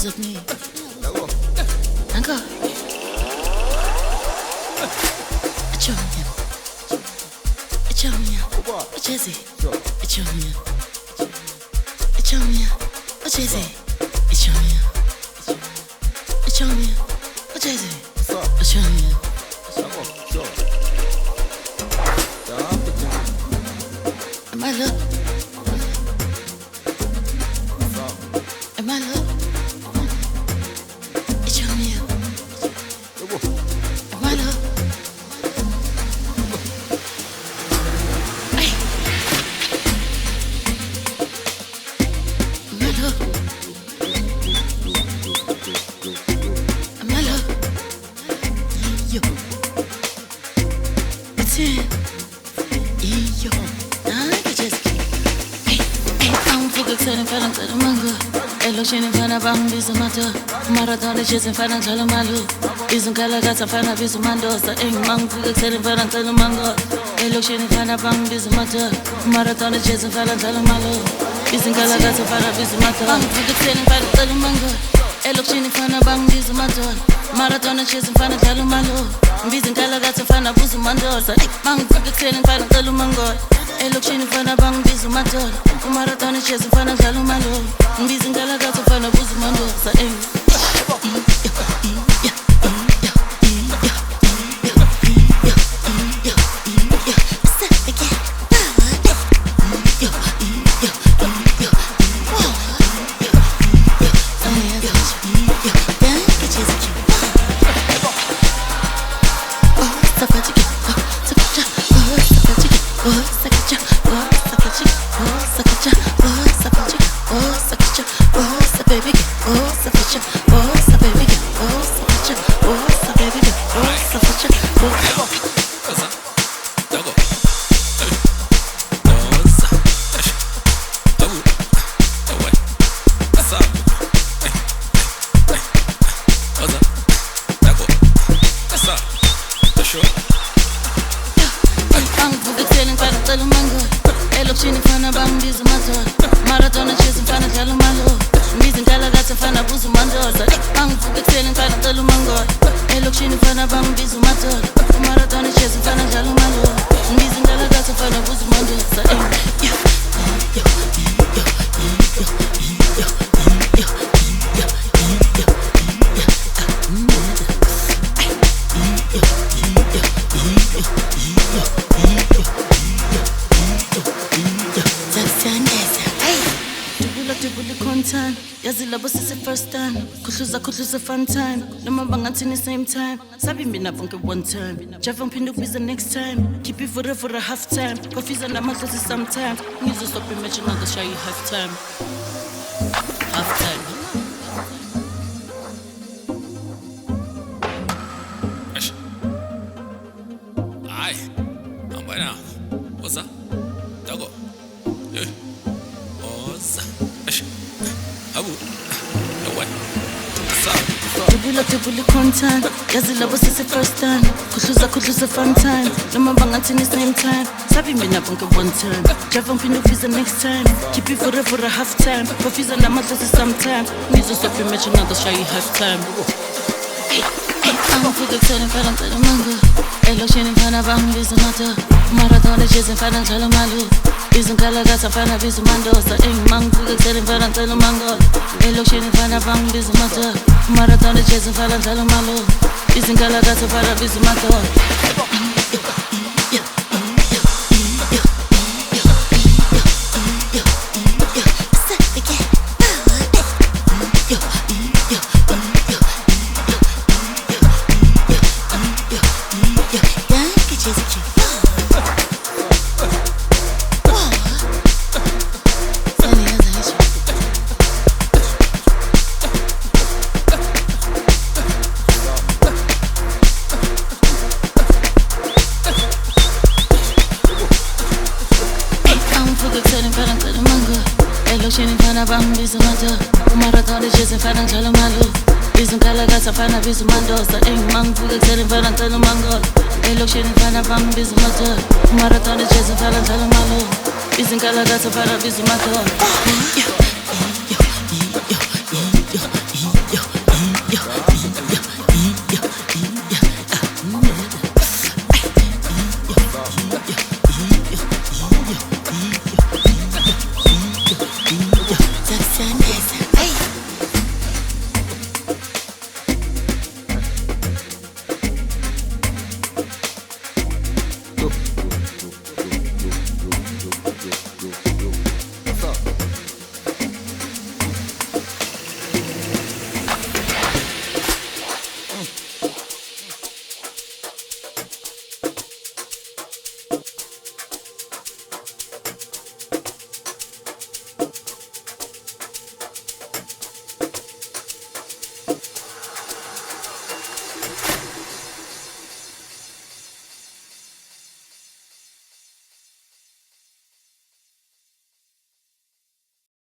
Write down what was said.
at me. Uncle. Echonia. Jesse. Echonia. Jesse. Echonia. Jesse. Echonia. My love. My love. Echonia. My love. Hey. My love. My love. Yo. It's in. Yo. Fana mango, elo shini fana bang bisu mata, marathon chasing fana tala malu, bisu kala gata fana bisu mandosa, mang fuga selling fana tala mango, elo shini fana bang bisu mata, marathon chasing fana tala malu, bisu kala gata fana bisu mata, mang fuga selling fana tala mango, elo shini fana bang bisu mata, marathon chasing fana tala malu, bisu kala gata fana bisu mandosa, mang fuga selling fana tala mango. Elokshini fana bang bizu matol Marathon chasing fana galu malo Mbizi ngala gato fana buzu mando sa Elokshini fana bang bizu matol Marathon chasing fana tala malo Mbizi ngala gata fana buzu mandosa Bang fuga selling fana tala mango Elokshini fana bang bizu matol Marathon chasing fana tala malo Mbizi ngala gata fana buzu mandosa Yazilabo sisi first time Kuhluza fun time Noma bangathini same time Sabi mina bonke one time Java mpindu kubiza next time Keep it for a half time Kofiza na matlosi sometime Ngizo stop imagine I'll show you half time Half time Aye, I'm by now. What's that? Dago. Yeah. What's that? Abu. No way. What's up? Tubula content. Yazilabo sisi first time. Kuhluza fun time. Noma bangathini same time. Sabi mina bonke one time. Java mpindu kubiza next time. Keep it for a half time. Kofiza na matlosi sometime. Ngizo stop imagine I'll show you half time. I'm fuga selling fana tala mango Elokshini fana bang bizu mata Marathon chasing fana tala malu Bizu kala gata fana bizu mandosa Mang fuga selling fana tala mango Elokshini fana bang bizu mata Marathon chasing fana tala malu Bizu kala gata fana bizu mata Elokshini fana bang bizu mata Marathon chasing fana tala malu Bizu kala gata fana bizu mandosa Mang fuga selling fana tala mango Elokshini fana bang bizu mata Marathon chasing fana tala malu Bizu kala gata fana bizu mata Yo,